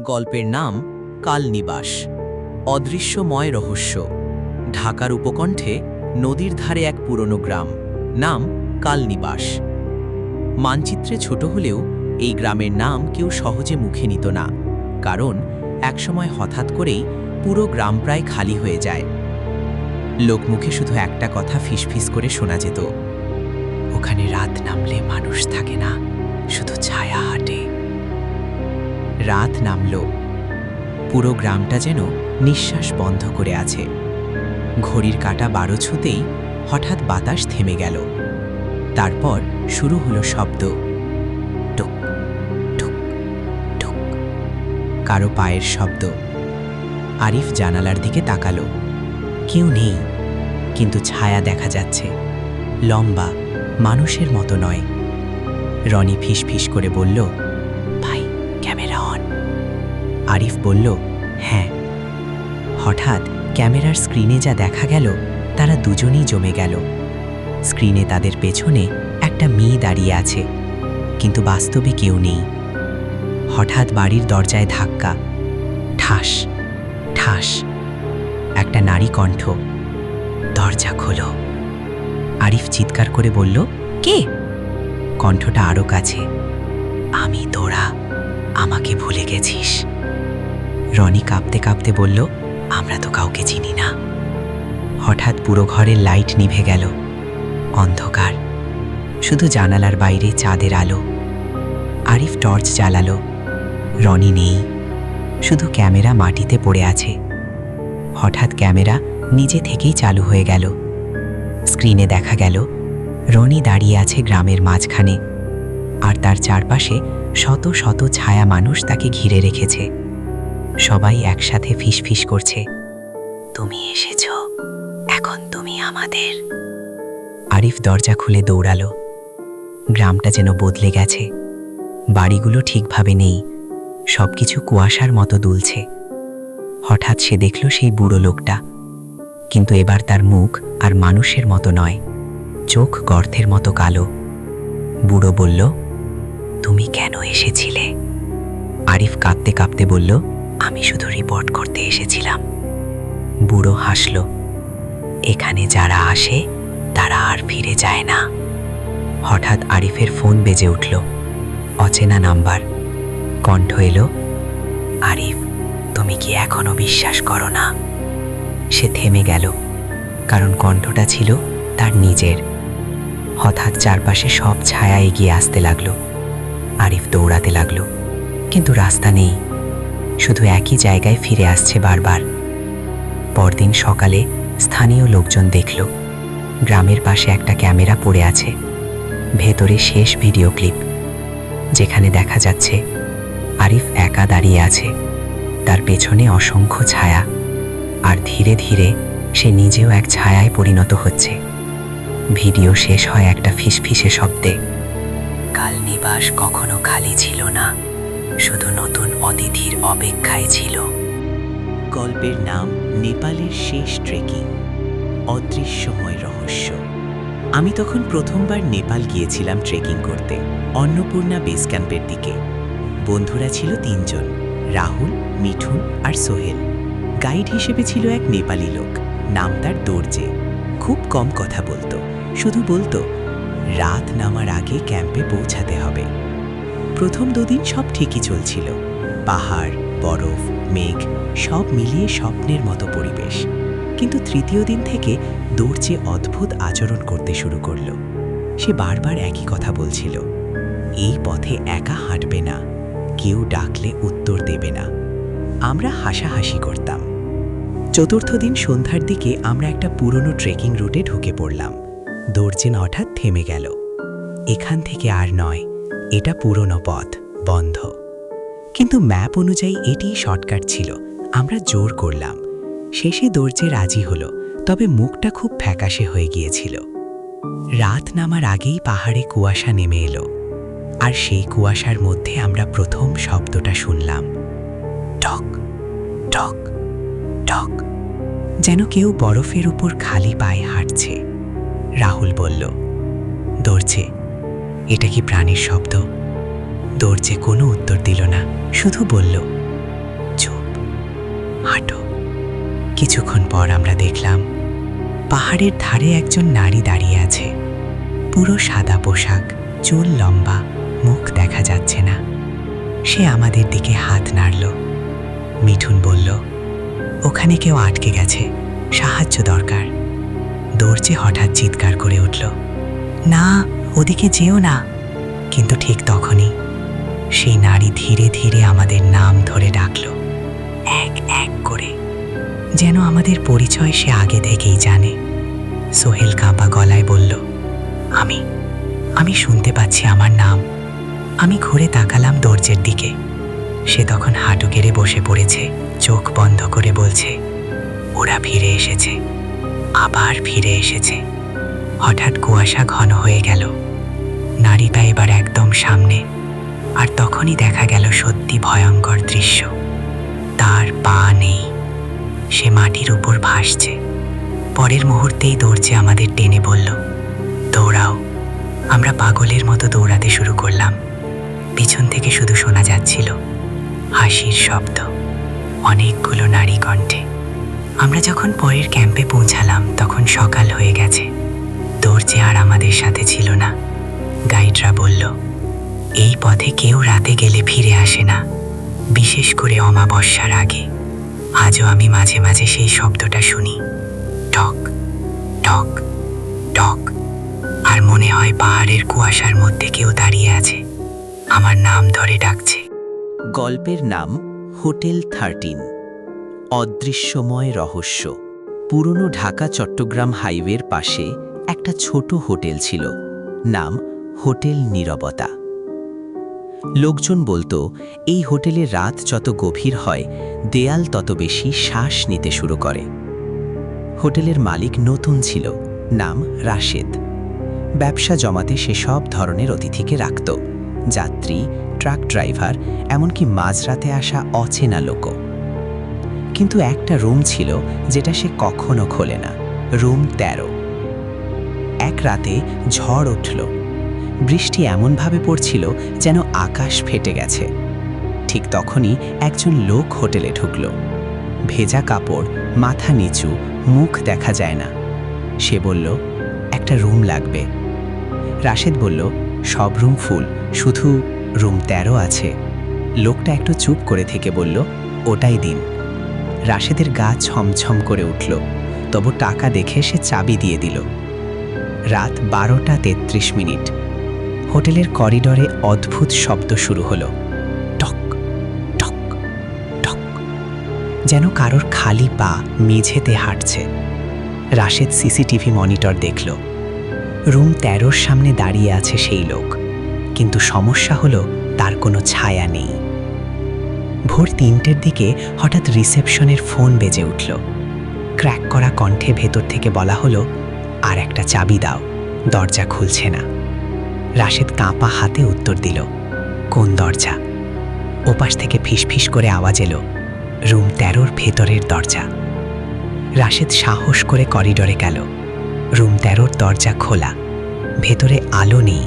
গল্পের নাম কালনিবাস। অদৃশ্যময় রহস্য। ঢাকার উপকণ্ঠে নদীর ধারে এক পুরনো গ্রাম, নাম কালনিবাস। মানচিত্রে ছোট হলেও এই গ্রামের নাম কেউ সহজে মুখে নিত না, কারণ একসময় হঠাৎ করেই পুরো গ্রাম প্রায় খালি হয়ে যায়। লোকমুখে শুধু একটা কথা ফিসফিস করে শোনা যেত, ওখানে রাত নামলে মানুষ থাকে না, শুধু ছায়া হাঁটে। রাত নামল, পুরো গ্রামটা যেন নিঃশ্বাস বন্ধ করে আছে। ঘড়ির কাঁটা 12 ছুঁতেই হঠাৎ বাতাস থেমে গেল। তারপর শুরু হলো শব্দ, টুক টুক টুক, কারো পায়ের শব্দ। আরিফ জানালার দিকে তাকালো, কেউ নেই, কিন্তু ছায়া দেখা যাচ্ছে, লম্বা, মানুষের মতো নয়। রনি ফিসফিস করে বলল, ভাই ক্যামেরা অন। আরিফ বলল, হ্যাঁ। হঠাৎ ক্যামেরার স্ক্রিনে যা দেখা গেল, তারা দুজনেই জমে গেল। স্ক্রিনে তাদের পেছনে একটা মেয়ে দাঁড়িয়ে আছে, কিন্তু বাস্তবে কেউ নেই। হঠাৎ বাড়ির দরজায় ধাক্কা, ঠাস ঠাস, একটা নারী কণ্ঠ, দরজা খোলো। আরিফ চিৎকার করে বলল, কে? কণ্ঠটা আরো কাছে, আমি তোরা, আমাকে ভুলে গেছিস। রনি কাঁপতে কাঁপতে বলল, আমরা তো কাউকে চিনি না। হঠাৎ পুরো ঘরের লাইট নিভে গেল, অন্ধকার, শুধু জানালার বাইরে চাঁদের আলো। আরিফ টর্চ জ্বালালো, রনি নেই, শুধু ক্যামেরা মাটিতে পড়ে আছে। হঠাৎ ক্যামেরা নিজে থেকেই চালু হয়ে গেল। স্ক্রিনে দেখা গেল রনি দাঁড়িয়ে আছে গ্রামের মাঝখানে, আর তার চারপাশে শত শত ছায়া মানুষ তাকে ঘিরে রেখেছে। সবাই একসাথে ফিসফিস করছে, তুমি এসেছ, এখন তুমি আমাদের। আরিফ দরজা খুলে দৌড়ালো। গ্রামটা যেন বদলে গেছে, বাড়িগুলো ঠিকভাবে নেই, সবকিছু কুয়াশার মতো দুলছে। হঠাৎ সে দেখল সেই বুড়ো লোকটা, কিন্তু এবার তার মুখ আর মানুষের মতো নয়, চোখ গর্তের মতো কালো। বুড়ো বলল, তুমি কেন এসেছিলে? আরিফ কাঁপতে কাঁপতে বলল, আমি শুধু রিপোর্ট করতে এসেছিলাম। বুড়ো হাসল, এখানে যারা আসে তারা আর ফিরে যায় না। হঠাৎ আরিফের ফোন বেজে উঠল, অচেনা নাম্বার। কণ্ঠ এলো, আরিফ, তুমি কি এখনো বিশ্বাস করো না? সে থেমে গেল, কারণ কণ্ঠটা ছিল তার নিজের। হঠাৎ চারপাশে সব ছায়া এগিয়ে আসতে লাগলো। আরিফ দৌড়াতে লাগলো, কিন্তু রাস্তা নেই, শুধু একই জায়গায় ফিরে আসছে বারবার। পরদিন সকালে স্থানীয় লোকজন দেখল গ্রামের পাশে একটা ক্যামেরা পড়ে আছে, ভেতরে শেষ ভিডিও ক্লিপ, যেখানে দেখা যাচ্ছে আরিফ একা দাঁড়িয়ে আছে, তার পেছনে অসংখ্য ছায়া, আর ধীরে ধীরে সে নিজেও এক ছায়ায় পরিণত হচ্ছে। ভিডিও শেষ হয় একটা ফিসফিসে শব্দে, কালনিবাস কখনো খালি ছিল না, শুধু নতুন অতিথির অপেক্ষায় ছিল। গল্পের নাম নেপালের শেষ ট্রেকিং, অদৃশ্যময় রহস্য। আমি তখন প্রথমবার নেপাল গিয়েছিলাম ট্রেকিং করতে, অন্নপূর্ণা বেস ক্যাম্পের দিকে। বন্ধুরা ছিল 3 জন, রাহুল, মিঠুন আর সোহেল। গাইড হিসেবে ছিল এক নেপালি লোক, নাম তার দর্জে। খুব কম কথা বলতো, শুধু বলতো রাত নামার আগে ক্যাম্পে পৌঁছাতে হবে। প্রথম 2 দিন সব ঠিকই চলছিল, পাহাড়, বরফ, মেঘ সব মিলিয়ে স্বপ্নের মতো পরিবেশ। কিন্তু তৃতীয় দিন থেকে দর্জে অদ্ভুত আচরণ করতে শুরু করলো। সে বারবার একই কথা বলছিল, এই পথে একা হাঁটবে না, কেউ ডাকলে উত্তর দেবে না। আমরা হাসাহাসি করতাম। চতুর্থ দিন সন্ধ্যার দিকে আমরা একটা পুরনো ট্রেকিং রুটে ঢুকে পড়লাম। দর্জেন হঠাৎ থেমে গেল, এখান থেকে আর নয়, এটা পুরনো পথ, বন্ধ। কিন্তু ম্যাপ অনুযায়ী এটিই শর্টকাট ছিল। আমরা জোর করলাম, শেষে দর্জে রাজি হলো, তবে মুখটা খুব ফ্যাকাশে হয়ে গিয়েছিল। রাত নামার আগেই পাহাড়ে কুয়াশা নেমে এলো, আর সেই কুয়াশার মধ্যে আমরা প্রথম শব্দটা শুনলাম, টক টক টক, যেন কেউ বরফের উপর খালি পায়ে হাঁটছে। রাহুল বলল, দর্জে, এটা কি প্রাণীর শব্দ? দর্জে কোনো উত্তর দিল না, শুধু বলল, হাঁটো। কিছুক্ষণ পর আমরা দেখলাম পাহাড়ের ধারে একজন নারী দাঁড়িয়ে আছে। পুরো সাদা পোশাক, চুল লম্বা, মুখ দেখা যাচ্ছে না। সে আমাদের দিকে হাত নাড়ল। মিঠুন বলল, ওখানে কেউ আটকে গেছে, সাহায্য দরকার। দরজে হঠাৎ চিৎকার করে উঠল, না, ওদিকে যেও না। কিন্তু ঠিক তখনই সেই নারী ধীরে ধীরে আমাদের নাম ধরে ডাকল, এক এক করে, যেন আমাদের পরিচয় সে আগে থেকেই জানে। সোহেল কাঁপা গলায় বলল, আমি শুনতে পাচ্ছি আমার নাম। আমি ঘুরে তাকালাম দরজার দিকে। সে তখন হাঁটু গেড়ে বসে পড়েছে, চোখ বন্ধ করে বলছে, ওরা ফিরে এসেছে, আবার ফিরে এসেছে। হঠাৎ কুয়াশা ঘন হয়ে গেল। নারীটা এবার একদম সামনে। আর তখনই দেখা গেল সত্যি ভয়ঙ্কর দৃশ্য। তার পা নেই, সে মাটির উপর ভাসছে। পরের মুহূর্তেই দৌড়ছে আমাদের টেনে বলল, দৌড়াও। আমরা পাগলের মতো দৌড়াতে শুরু করলাম। পিছন থেকে শুধু শোনা যাচ্ছিল হাসির শব্দ, অনেকগুলো নারী কণ্ঠে। আমরা যখন পরের ক্যাম্পে পৌঁছালাম তখন সকাল হয়ে গেছে। দৌড়ছে আর আমাদের সাথে ছিল না। গাইডরা বলল, এই পথে কেউ রাতে গেলে ফিরে আসে না, বিশেষ করে অমাবস্যার আগে। আজও আমি মাঝে মাঝে সেই শব্দটা শুনি, টক টক টক। আর মনে হয় পাহাড়ের কুয়াশার মধ্যে কেউ দাঁড়িয়ে আছে, আমার নাম ধরে ডাকছে। গল্পের নাম হোটেল 13, অদৃশ্যময় রহস্য। পুরনো ঢাকা চট্টগ্রাম হাইওয়ের পাশে একটা ছোট হোটেল ছিল, নাম হোটেল নীরবতা। লোকজন বলতো এই হোটেলে রাত যত গভীর হয় দেয়াল তত বেশি শ্বাস নিতে শুরু করে। হোটেলের মালিক নতুন ছিল, নাম রাশেদ। ব্যবসা জমাতে সে সব ধরনের অতিথিকে রাখত, যাত্রী, ট্রাক ড্রাইভার, এমনকি মাঝরাতে আসা অচেনা লোকও। কিন্তু একটা রুম ছিল যেটা সে কখনো খোলে না, রুম 13। এক রাতে ঝড় উঠল, বৃষ্টি এমনভাবে পড়ছিল যেন আকাশ ফেটে গেছে। ঠিক তখনই একজন লোক হোটেলে ঢুকল। ভেজা কাপড়, মাথা নিচু, মুখ দেখা যায় না। সে বলল, একটা রুম লাগবে। রাশেদ বলল, সব রুম ফুল, শুধু রুম 13 আছে। লোকটা একটু চুপ করে থেকে বলল, ওটাই দিন। রাশেদের গা ছমছম করে উঠল, তবু টাকা দেখে সে চাবি দিয়ে দিল। রাত 12:33। হোটেলের করিডরে অদ্ভুত শব্দ শুরু হলো, টক টক টক, যেন কারোর খালি পা মেঝেতে হাঁটছে। রাশেদ সিসিটিভি মনিটর দেখল, রুম 13-র সামনে দাঁড়িয়ে আছে সেই লোক, কিন্তু সমস্যা হলো তার কোনো ছায়া নেই। ভোর 3টের দিকে হঠাৎ রিসেপশনের ফোন বেজে উঠল। ক্র্যাক করা কণ্ঠে ভেতর থেকে বলা হলো, আর একটা চাবি দাও, দরজা খুলছে না। রাশেদ কাঁপা হাতে উত্তর দিল, কোন দরজা? ওপাশ থেকে ফিসফিস করে আওয়াজ এলো, রুম 13-র ভেতরের দরজা। রাশেদ সাহস করে করিডরে গেল। রুম 13-র দরজা খোলা। ভেতরে আলো নেই,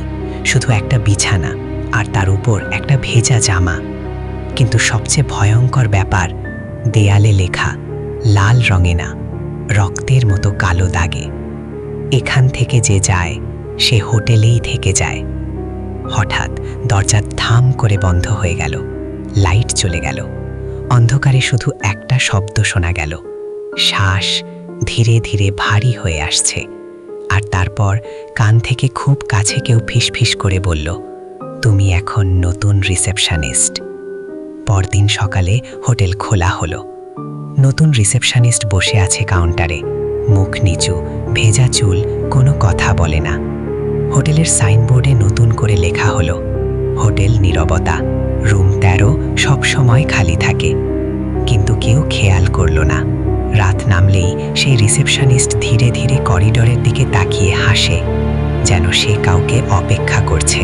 শুধু একটা বিছানা আর তার উপর একটা ভেজা জামা। কিন্তু সবচেয়ে ভয়ঙ্কর ব্যাপার, দেয়ালে লেখা, লাল রঙে না, রক্তের মতো কালো দাগে, এখান থেকে যে যায় সে হোটেলেই থেকে যায়। হঠাৎ দরজা থাম করে বন্ধ হয়ে গেল, লাইট চলে গেল। অন্ধকারে শুধু একটা শব্দ শোনা গেল, শ্বাস ধীরে ধীরে ভারী হয়ে আসছে। আর তারপর কান থেকে খুব কাছে কেউ ফিসফিস করে বলল, তুমি এখন নতুন রিসেপশনিস্ট। পরদিন সকালে হোটেল খোলা হলো। নতুন রিসেপশনিস্ট বসে আছে কাউন্টারে, মুখ নিচু, ভেজা চুল, কোনো কথা বলে না। হোটেলের সাইনবোর্ডে নতুন করে লেখা হলো, হোটেল নীরবতা, রুম 13 সব সময় খালি থাকে। কিন্তু কেউ খেয়াল করল না। রাত নামলেই সেই রিসেপশনিস্ট ধীরে ধীরে করিডোরের দিকে তাকিয়ে হাসে, যেন সে কাউকে অপেক্ষা করছে।